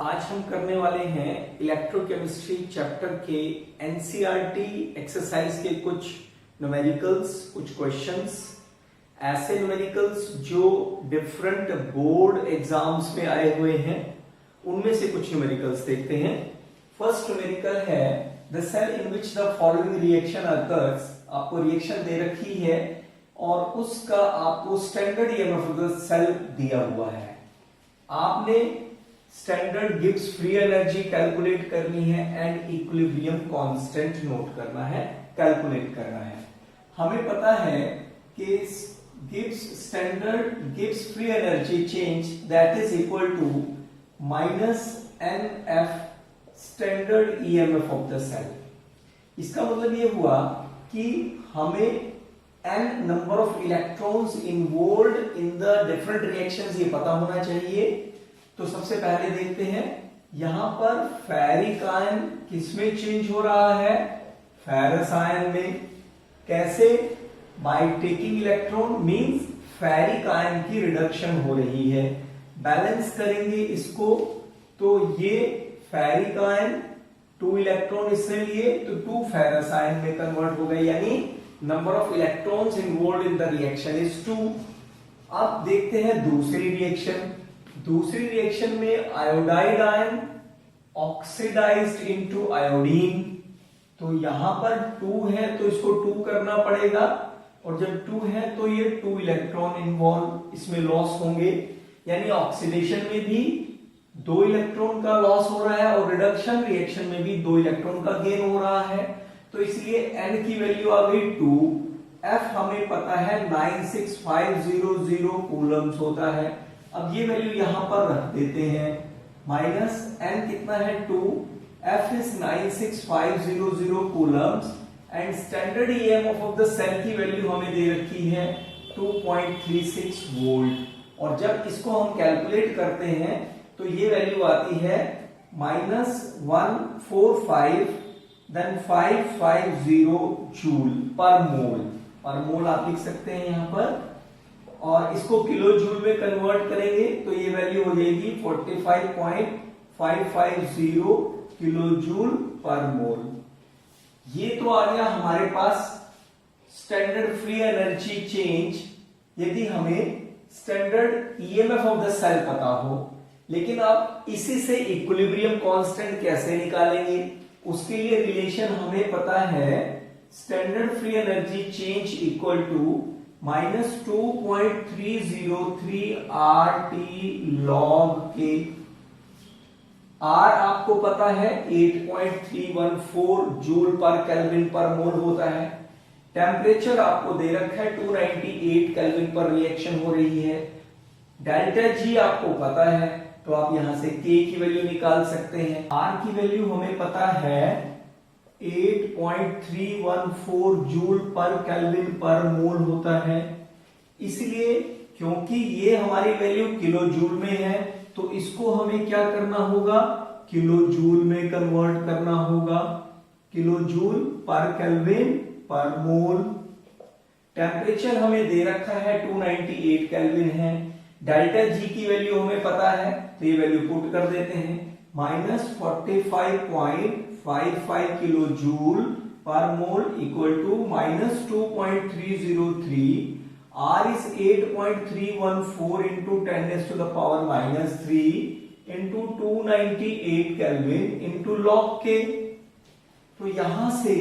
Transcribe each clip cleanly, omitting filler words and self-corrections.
आज हम करने वाले हैं इलेक्ट्रोकेमिस्ट्री चैप्टर के एनसीईआरटी एक्सरसाइज के कुछ न्यूमेरिकल्स, कुछ क्वेश्चंस, ऐसे न्यूमेरिकल्स जो डिफरेंट बोर्ड एग्जाम्स में आए हुए हैं। उनमें से कुछ न्यूमेरिकल्स देखते हैं। फर्स्ट न्यूमेरिकल है the cell in which the following reaction occurs. आपको रिएक्शन दे रखी है और उसका आपको standard EMF of the cell दिया हुआ है। आपने standard Gibbs free energy calculate करनी है एंड इक्विलिब्रियम कांस्टेंट नोट करना है, कैलकुलेट करना है। हमें पता है कि Gibbs standard Gibbs free energy change that is equal to minus n F standard EMF of the cell. इसका मतलब ये हुआ कि हमें n number of electrons involved in the different reactions ये पता होना चाहिए। तो सबसे पहले देखते हैं यहां पर फेरिक आयन किसमें चेंज हो रहा है, फेरस आयन में। कैसे? By taking electron means ferric ion की रिडक्शन हो रही है। बैलेंस करेंगे इसको तो ये फेरिक आयन 2 इलेक्ट्रॉन इसने लिए तो 2 फेरस आयन में कन्वर्ट हो गए, यानी number of electrons involved in the reaction is 2। अब देखते हैं दूसरी रिएक्शन। दूसरी रिएक्शन में iodide ion oxidised into iodine. तो यहां पर 2 है तो इसको 2 करना पड़ेगा, और जब 2 है तो ये 2 इलेक्ट्रॉन इन्वॉल्व इसमें लॉस होंगे, यानी ऑक्सीडेशन में भी 2 इलेक्ट्रॉन का लॉस हो रहा है और रिडक्शन रिएक्शन में भी 2 इलेक्ट्रॉन का गेन हो रहा है। तो इसलिए n की वैल्यू आ गई 2। f हमें पता है 96500 कूलम्स होता है। अब ये वैल्यू यहां पर रख देते हैं। माइनस n कितना है 2, f is 96500 coulombs and standard EMF of the cell की वैल्यू हमें दे रखी है 2.36 वोल्ट। और जब इसको हम कैलकुलेट करते हैं तो ये वैल्यू आती है -145 देन 550 जूल पर मोल। पर मोल आप लिख सकते हैं यहां पर, और इसको किलो जूल में कन्वर्ट करेंगे तो ये वैल्यू हो जाएगी 45.550 किलो जूल पर मोल। ये तो आ गया हमारे पास स्टैंडर्ड फ्री एनर्जी चेंज यदि हमें standard EMF of the cell पता हो। लेकिन आप इसी से इक्विलिब्रियम कांस्टेंट कैसे निकालेंगे? उसके लिए रिलेशन हमें पता है standard free energy change equal to -2.303 RT log K। R आपको पता है 8.314 जूल पर केल्विन पर मोल होता है। टेम्परेचर आपको दे रखा है 298 केल्विन पर रिएक्शन हो रही है। डेल्टा G आपको पता है तो आप यहां से K की वैल्यू निकाल सकते हैं। R की वैल्यू हमें पता है 8.314 जूल पर केल्विन पर मोल होता है। इसलिए क्योंकि ये हमारी वैल्यू किलो जूल में है तो इसको हमें क्या करना होगा, किलो जूल में कन्वर्ट करना होगा। किलो जूल पर केल्विन पर मोल। टेम्परेचर हमें दे रखा है 298 केल्विन है। डेल्टा जी की वैल्यू हमें पता है तो ये वैल्यू पुट कर देते हैं -45.55 kilo joule per mole equal to -2.303। R is 8.314 into 10⁻³ into 298 Kelvin into log K। तो यहां से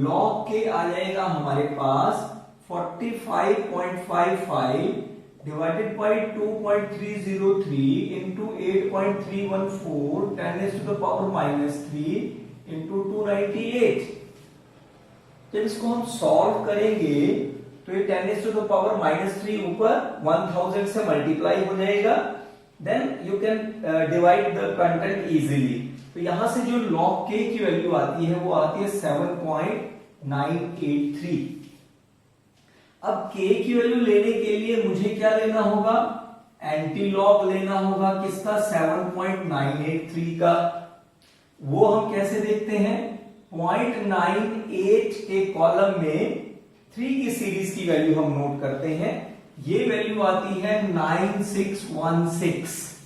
log K आ जाएगा हमारे पास 45.55 divided by 2.303 into 8.314 10⁻³ into 298। जब इसको हम सॉल्व करेंगे तो ये 10⁻³ ऊपर 1000 से मल्टीप्लाई हो जाएगा। Then you can divide the content easily. तो यहां से जो log K की वैल्यू आती है वो आती है 7.983। अब K की वैल्यू लेने के लिए मुझे क्या लेना होगा, एंटी लॉग लेना होगा। किसका? 7.983 का। वो हम कैसे देखते हैं, 0.98 के कॉलम में 3 की सीरीज की वैल्यू हम नोट करते हैं। ये वैल्यू आती है 9616।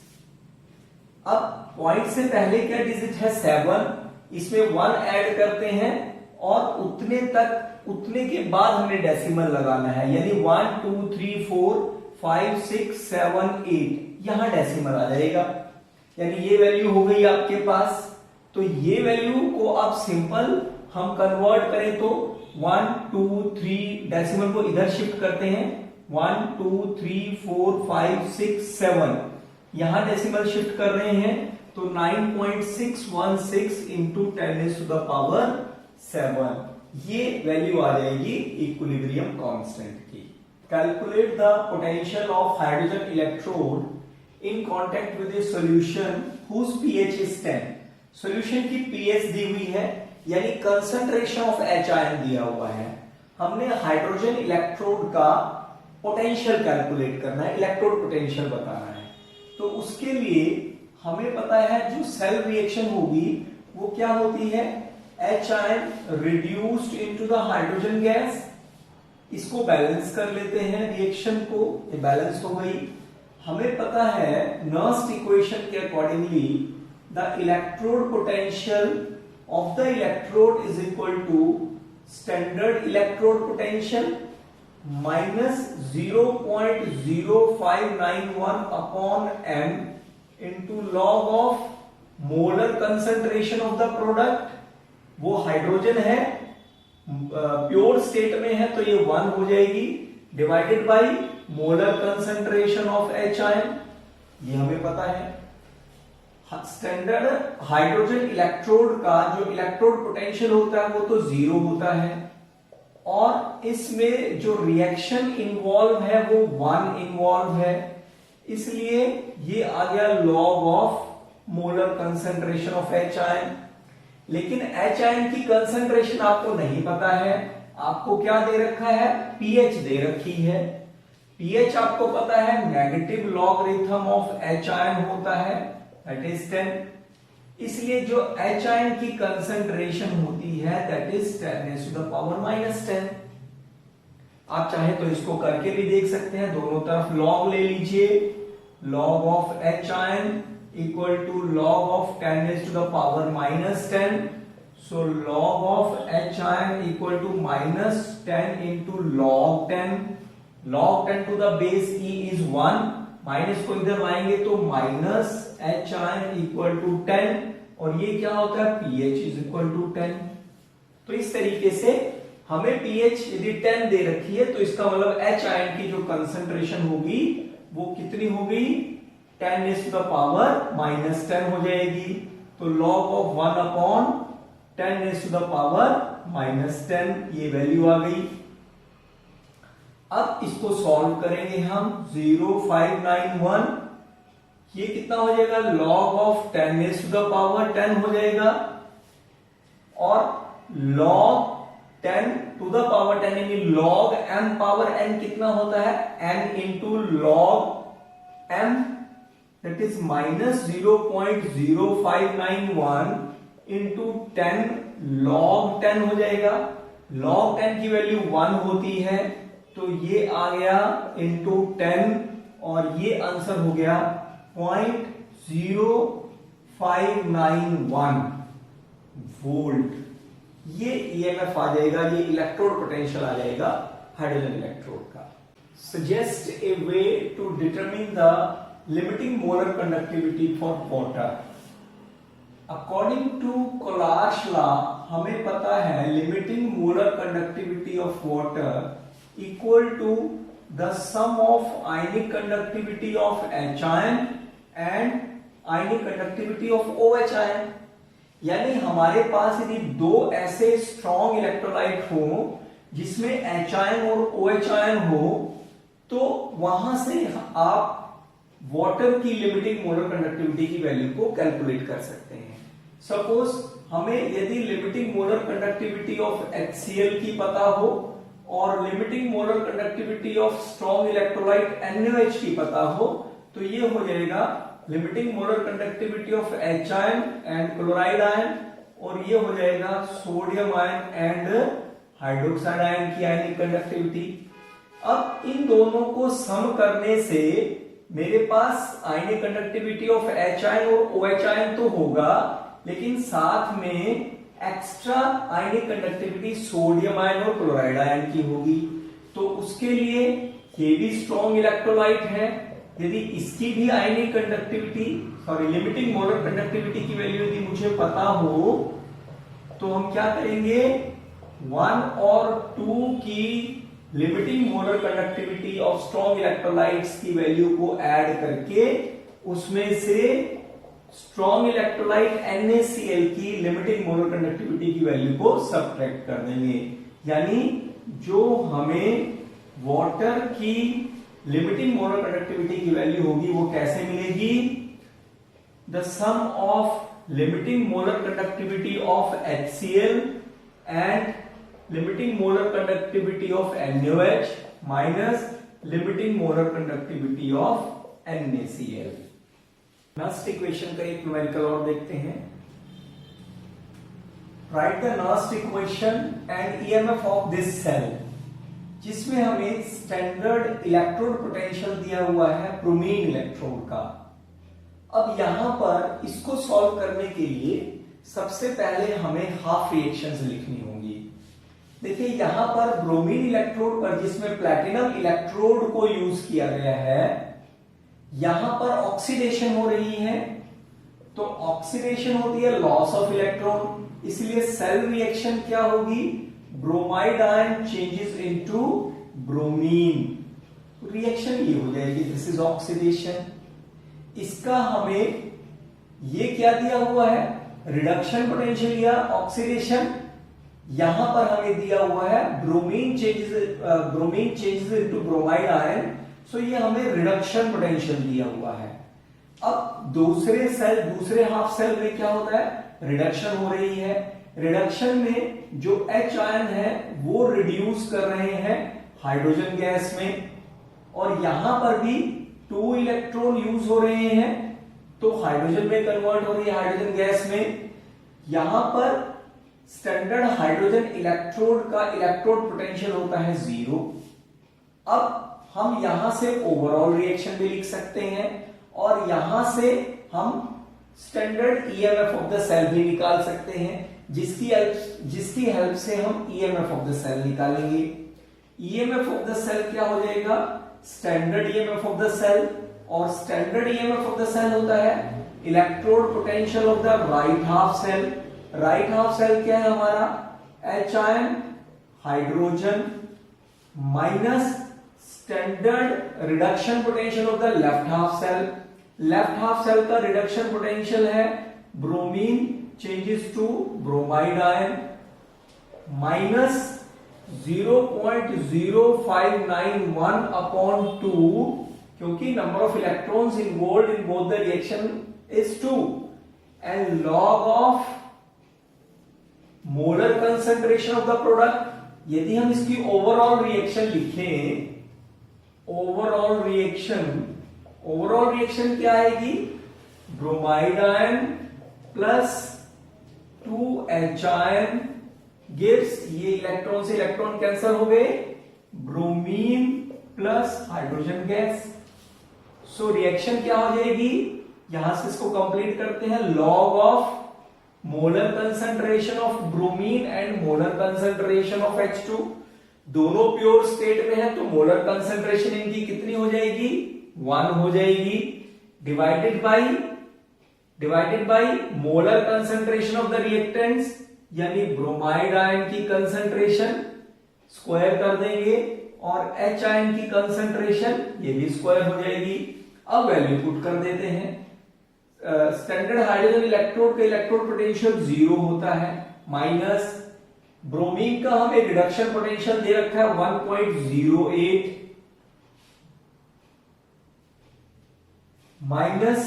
अब पॉइंट से पहले क्या डिजिट है 7, इसमें 1 ऐड करते हैं और उतने के बाद हमें डेसिमल लगाना है, यानी 1 2 3 4 5 6 7 8 यहां डेसिमल आ जाएगा, यानी ये वैल्यू हो गई आपके पास। तो ये वैल्यू को आप सिंपल हम कन्वर्ट करें तो 1 2 3 डेसिमल को इधर शिफ्ट करते हैं, 1 2 3 4 5 6 7 यहां डेसिमल शिफ्ट कर रहे हैं तो 9.616 इंटू 10⁻⁷ ये वैल्यू आ जाएगी इक्विलिब्रियम कांस्टेंट की। Calculate the potential of hydrogen electrode in contact with a solution whose pH is 10। Solution की पीएच दी हुई है, यानी कंसंट्रेशन ऑफ एच आयन दिया हुआ है। हमने हाइड्रोजन इलेक्ट्रोड का पोटेंशियल कैलकुलेट करना है, इलेक्ट्रोड पोटेंशियल बताना है। तो उसके लिए हमें पता है जो सेल रिएक्शन होगी वो क्या होती है, H ion reduced into the hydrogen gas. इसको बैलेंस कर लेते हैं रिएक्शन को, ये बैलेंस हो गई। हमें पता है नर्स्ट इक्वेशन के accordingly the electrode potential of the electrode is equal to standard electrode potential minus 0.0591 upon m into log of molar concentration of the product. वो हाइड्रोजन है, प्योर स्टेट में है तो ये 1 हो जाएगी, divided by molar concentration of H ion, ये हमें पता है। स्टैंडर्ड हाइड्रोजन इलेक्ट्रोड का जो इलेक्ट्रोड पोटेंशियल होता है वो तो 0 होता है, और इसमें जो रिएक्शन इन्वॉल्व है वो 1 इन्वॉल्व है, इसलिए ये आ गया log of molar concentration of H ion. लेकिन एच आयन की कंसंट्रेशन आपको नहीं पता है, आपको क्या दे रखा है, पीएच दे रखी है। पीएच आपको पता है negative logarithm of H ion होता है, दैट इज 10। इसलिए जो एच आयन की कंसंट्रेशन होती है दैट इज 10⁻⁻10। आप चाहे तो इसको करके भी देख सकते हैं, दोनों तरफ लॉग ले लीजिए, log of H ion equal to log of 10⁻⁻10। So log of H ion equal to -10 into log 10, log 10 to the base e is 1, minus को इधर लाएंगे तो minus H ion equal to 10, और ये क्या होता है, pH इज इक्वल टू 10। तो इस तरीके से हमें pH यदि 10 दे रखी है तो इसका मतलब एच आयन की जो कंसंट्रेशन होगी वो कितनी होगी, 10⁻⁻10 हो जाएगी। तो log ऑफ 1 अपॉन 10⁻⁻10 ये वैल्यू आ गई। अब इसको सॉल्व करेंगे हम, 0.591 ये कितना हो जाएगा, log ऑफ 10⁻10 हो जाएगा, और log 10 टू द पावर 10 यानी log m पावर n कितना होता है, n into log m, that is -0.0591 into 10 log 10 हो जाएगा। log 10 की वैल्यू 1 होती है तो ये आ गया इंटू 10, और ये आंसर हो गया 0.0591 वोल्ट। ये ईएमएफ आ जाएगा, ये इलेक्ट्रोड पोटेंशियल आ जाएगा हाइड्रोजन इलेक्ट्रोड का। Suggest a way to determine the limiting molar conductivity for water. According to Kohlrausch law हमें पता है limiting molar conductivity of water equal to the sum of ionic conductivity of H ion and ionic conductivity of OH ion। यानी हमारे पास यदि दो ऐसे strong electrolyte हो जिसमें H ion और OH ion हो तो वहां से आप वाटर की लिमिटिंग मोलर कंडक्टिविटी की वैल्यू को कैलकुलेट कर सकते हैं। सपोज हमें यदि limiting molar conductivity of HCl की पता हो और limiting molar conductivity of strong electrolyte NaOH की पता हो तो ये हो जाएगा limiting molar conductivity of H ion and chloride ion, और ये हो जाएगा sodium ion and hydroxide ion की आयनिक कंडक्टिविटी। अब इन दोनों को सम करने से मेरे पास आयनिक कंडक्टिविटी ऑफ H आयन और OH आयन तो होगा, लेकिन साथ में एक्स्ट्रा आयनिक कंडक्टिविटी सोडियम आयन और क्लोराइड आयन की होगी। तो उसके लिए ये भी स्ट्रॉन्ग इलेक्ट्रोलाइट है। यदि इसकी भी आयनिक कंडक्टिविटी लिमिटिंग मोलर कंडक्टिविटी की वैल्यू यदि मुझे पता हो तो हम क्या करेंगे, 1 और 2 की limiting molar conductivity of strong electrolytes की वैल्यू को ऐड करके उसमें से स्ट्रॉन्ग इलेक्ट्रोलाइट NaCl की लिमिटिंग मोलर कंडक्टिविटी की वैल्यू को सब्ट्रैक्ट कर देंगे। यानी जो हमें वाटर की लिमिटिंग मोलर कंडक्टिविटी की वैल्यू होगी वो कैसे मिलेगी, the sum of limiting molar conductivity of HCl and limiting molar conductivity of NaOH minus limiting molar conductivity of NaCl। Next equation का एक न्यूमेरिकल और देखते हैं। Write the next equation and EMF of this cell, जिसमें हमें standard electrode potential दिया हुआ है ब्रोमीन इलेक्ट्रोड का। अब यहां पर इसको सॉल्व करने के लिए सबसे पहले हमें हाफ रिएक्शंस लिखनी होंगी। देखिए यहां पर ब्रोमीन इलेक्ट्रोड पर जिसमें प्लैटिनम इलेक्ट्रोड को यूज किया गया है, यहां पर ऑक्सीडेशन हो रही है। तो ऑक्सीडेशन होती है लॉस ऑफ इलेक्ट्रॉन, इसलिए सेल रिएक्शन क्या होगी, bromide ion changes into bromine. Reaction ये हो जाएगी, दिस इज ऑक्सीडेशन। इसका हमें ये क्या दिया हुआ है, रिडक्शन पोटेंशियल या ऑक्सीडेशन। यहां पर हमें दिया हुआ है bromine changes into bromide ion, so ये हमें रिडक्शन पोटेंशियल दिया हुआ है। अब दूसरे हाफ सेल में क्या होता है, रिडक्शन हो रही है। रिडक्शन में जो H आयन है वो रिड्यूस कर रहे हैं हाइड्रोजन गैस में, और यहां पर भी 2 इलेक्ट्रॉन यूज हो रहे हैं, तो हाइड्रोजन में कन्वर्ट हो रही है हाइड्रोजन गैस में। यहां पर स्टैंडर्ड हाइड्रोजन इलेक्ट्रोड का इलेक्ट्रोड पोटेंशियल होता है 0। अब हम यहां से ओवरऑल रिएक्शन भी लिख सकते हैं, और यहां से हम standard EMF of the cell भी निकाल सकते हैं, जिसकी हेल्प से हम EMF ऑफ द सेल निकालेंगे। EMF ऑफ द सेल क्या हो जाएगा, standard EMF of the cell, और standard EMF of the cell होता है electrode potential of the right half cell. Right half cell क्या है हमारा, H ion hydrogen minus standard reduction potential of the left half cell. Left half cell का reduction potential है bromine changes to bromide ion minus 0.0591 upon 2, क्योंकि number of electrons involved in both the reaction is 2, and log of molar concentration of the product. यदि हम इसकी overall reaction लिखें, overall reaction क्या आएगी, bromide ion plus 2H ion gives, ये electron से electron cancel हो गए, bromine plus hydrogen gas. So reaction क्या हो जाएगी, यहां से इसको कंप्लीट करते हैं, log of molar concentration of bromine and molar concentration of H2, दोनों प्योर स्टेट में है, तो मोलर कंसंट्रेशन इनकी कितनी हो जाएगी, 1 हो जाएगी, divided by molar concentration of the reactants, यानी ब्रोमाइड आयन की कंसंट्रेशन स्क्वायर कर देंगे, और H आयन की कंसंट्रेशन ये भी स्क्वायर हो जाएगी। अब वैल्यू पुट कर देते हैं। स्टैंडर्ड हाइड्रोजन इलेक्ट्रोड का इलेक्ट्रोड पोटेंशियल 0 होता है, माइनस ब्रोमीन का हमें रिडक्शन पोटेंशियल दे रखा है 1.08 minus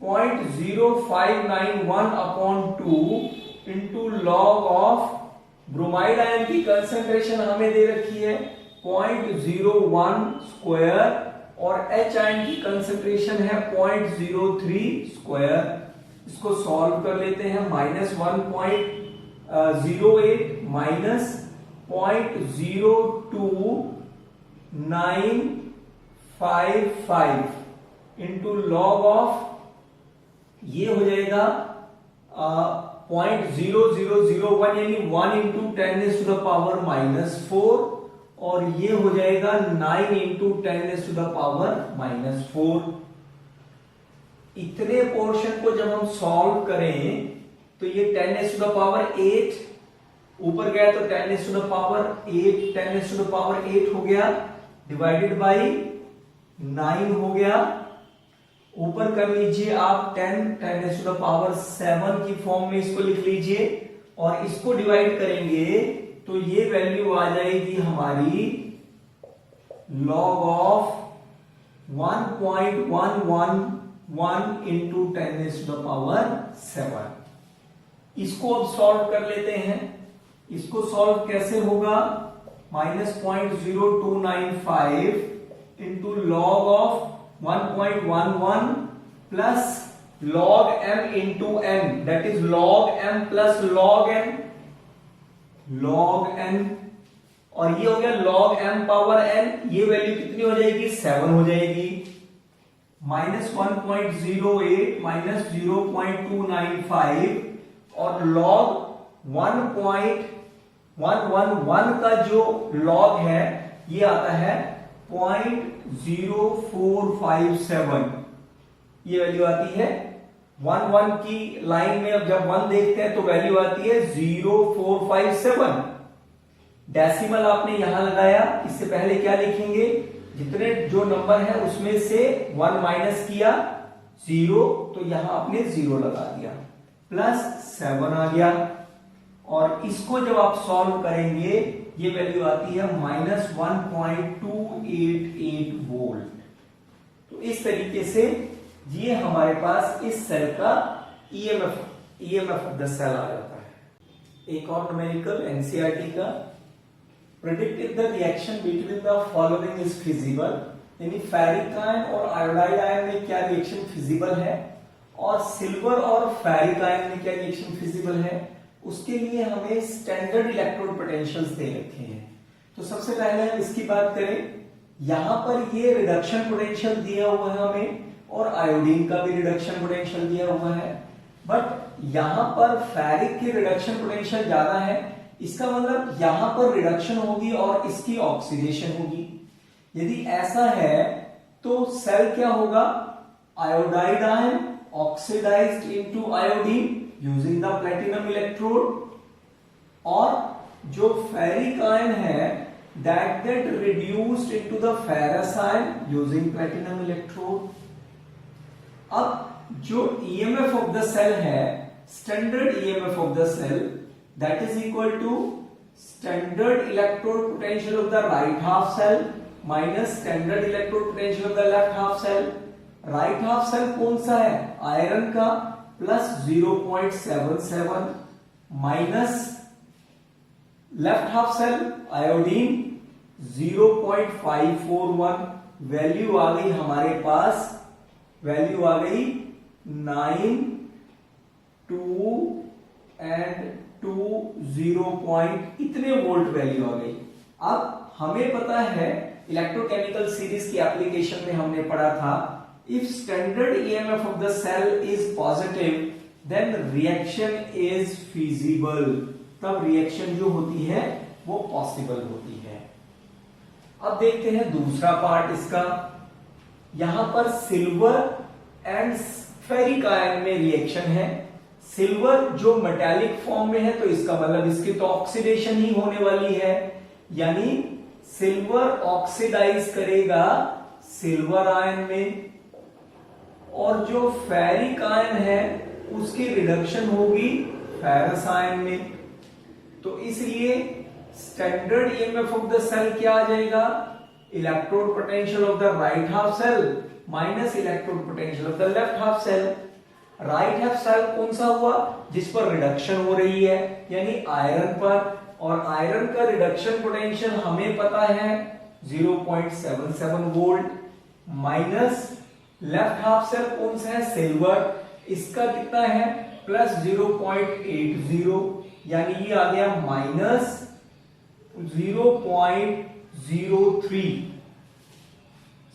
0.0591 upon 2 into log of bromide ion की कंसंट्रेशन हमें दे रखी है 0.01 स्क्वायर, और H आयन की कंसंट्रेशन है 0.03 स्क्वायर। इसको सॉल्व कर लेते हैं, minus 1.08 minus 0.0295 into log of, ये हो जाएगा 0.0001 यानी 1 इंटू 10⁻⁻⁻4 और ये हो जाएगा 9 इंटू 10⁻⁻4। इतने पोर्शन को जब हम सॉल्व करें तो ये 10⁸, ऊपर गया तो 10⁸ हो गया, डिवाइडेड बाई 9 हो गया, ऊपर कर लीजिए आप 10⁻7 की फॉर्म में इसको लिख लीजिए और इसको डिवाइड करेंगे तो ये वैल्यू आ जाएगी हमारी log ऑफ 1.111 इंटू 10⁻7। इसको अब सॉल्व कर लेते हैं। इसको सॉल्व कैसे होगा, -0.0295 into log of 1.11 plus log m into n, that is log m plus log n, और ये हो गया log m पावर n। ये वैल्यू कितनी हो जाएगी, 7 हो जाएगी। -1.08 माइनस 0.295 और log 1.111 का जो log है ये आता है 0.0457, ये वैल्यू आती है 1 की लाइन में। अब जब 1 देखते हैं तो वैल्यू आती है 0.457। डेसिमल आपने यहां लगाया, इससे पहले क्या लिखेंगे, जितने जो नंबर है उसमें से 1 माइनस किया 0, तो यहां आपने 0 लगा दिया, प्लस 7 आ गया। और इसको जब आप सॉल्व करेंगे ये वैल्यू आती है -1.288 वोल्ट। तो इस तरीके से ये हमारे पास इस सेल का ईएमएफ ऑफ द सेल आ जाता है। एक और न्यूमेरिकल एनसीईआरटी का, predict if the reaction between the following is feasible, यानी फेरिक आयन और आयोडाइड आयन में क्या रिएक्शन फिजिबल है और सिल्वर और फेरिक आयन में क्या रिएक्शन फिजिबल है, उसके लिए हमें स्टैंडर्ड इलेक्ट्रोड पोटेंशियल्स दे रखे हैं। तो सबसे पहले हम इसकी बात करें, यहां पर ये रिडक्शन पोटेंशियल दिया हुआ है हमें और आयोडीन का भी रिडक्शन पोटेंशियल दिया हुआ है, बट यहां पर फेरिक की रिडक्शन पोटेंशियल ज्यादा है, इसका मतलब यहां पर रिडक्शन होगी और इसकी ऑक्सीडेशन होगी। यदि ऐसा है तो सेल क्या होगा, iodide ion oxidised into iodine using the platinum electrode, और जो फेरिक आयन है that get reduced into the ferrous ion using platinum electrode। अब जो EMF of the cell है, standard EMF of the cell, that is equal to standard electrode potential of the right half cell minus standard electrode potential of the left half cell। right half cell कौन सा है, iron का, plus 0.77 minus left half cell iodine 0.541। Value आ गई हमारे पास, value आ गई 9, 2 and 2 0 इतने वोल्ट वैल्यू आ गई। अब हमें पता है इलेक्ट्रोकेमिकल सीरीज की एप्लीकेशन में हमने पढ़ा था, if standard EMF of the cell is positive then reaction is feasible, तब रिएक्शन जो होती है वो पॉसिबल होती है। अब देखते हैं दूसरा पार्ट इसका, यहां पर सिल्वर एंड फेरिक आयन में रिएक्शन है। सिल्वर जो मेटालिक फॉर्म में है तो इसका मतलब इसकी तो ऑक्सीडेशन ही होने वाली है, यानी सिल्वर ऑक्सीडाइज करेगा सिल्वर आयन में, और जो फेरिक आयन है उसकी रिडक्शन होगी फेरस आयन में। तो इसलिए standard EMF of the cell क्या आ जाएगा, electrode potential of the right half cell minus electrode potential of the left half cell. Right half cell कौन सा हुआ, जिस पर रिडक्शन हो रही है, यानी आयरन पर, और आयरन का रिडक्शन पोटेंशियल हमें पता है 0.77 volt, minus left half cell कौन सा है, सिल्वर, इसका कितना है प्लस 0.80, यानी ये आ गया माइनस 0.03,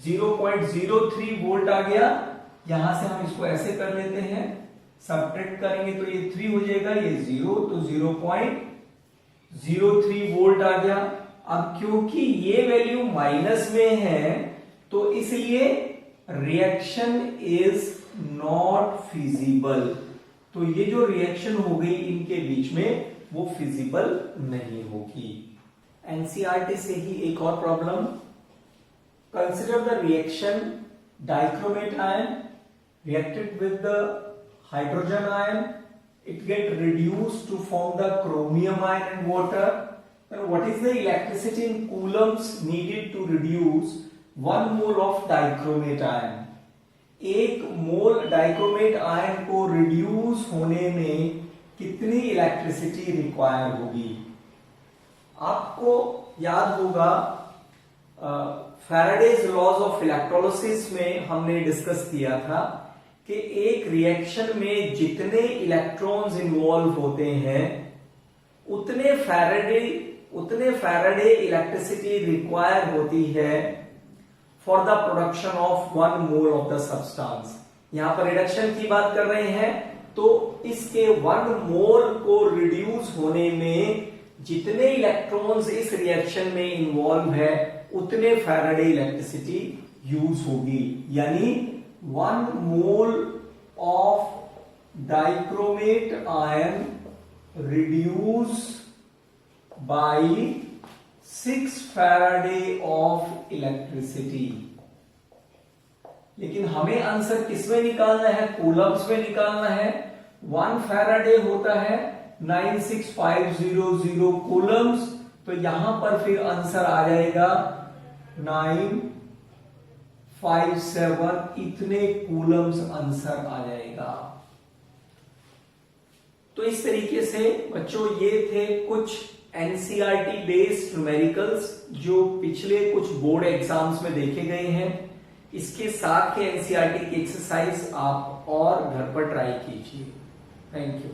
0.03 वोल्ट आ गया। यहां से हम इसको ऐसे कर लेते हैं, सब्ट्रैक्ट करेंगे तो ये 3 हो जाएगा, ये 0, तो 0.03 वोल्ट आ गया। अब क्योंकि ये वैल्यू माइनस में है तो इसलिए रिएक्शन इज नॉट फिजिबल। तो ये जो रिएक्शन हो गई इनके बीच में वो फिजिबल नहीं होगी। एनसीईआरटी से ही एक और problem, consider the reaction dichromate ion reacted with the hydrogen ion, it get reduced to form the chromium ion and water. And what is the electricity in coulombs needed to reduce 1 mole of dichromate ion? 1 mole dichromate ion को reduce होने में कितनी electricity require होगी? आपको याद होगा Faraday's laws of electrolysis में हमने डिस्कस किया था कि एक रिएक्शन में जितने इलेक्ट्रॉन्स इन्वॉल्व होते हैं उतने फैराडे इलेक्ट्रिसिटी रिक्वायर होती है for the production of 1 mole of the substance. यहां पर रिडक्शन की बात कर रहे हैं तो इसके 1 मोल को रिड्यूस होने में जितने इलेक्ट्रॉन्स इस रिएक्शन में इन्वॉल्व है उतने फैराडे इलेक्ट्रिसिटी यूज होगी। यानी 1 mole of dichromate ion reduce by 6 Faraday of electricity. लेकिन हमें आंसर किसमें निकालना है? कूलम्स में निकालना है। 1 फैराडे होता है 96500 कूलम्स, तो यहां पर फिर आंसर आ जाएगा 957 इतने कूलम्स आंसर आ जाएगा। तो इस तरीके से बच्चों ये थे कुछ एनसीईआरटी बेस्ड न्यूमेरिकल्स जो पिछले कुछ बोर्ड एग्जाम्स में देखे गए हैं। इसके साथ के एनसीईआरटी की एक्सरसाइज आप और घर पर ट्राई कीजिए। Thank you.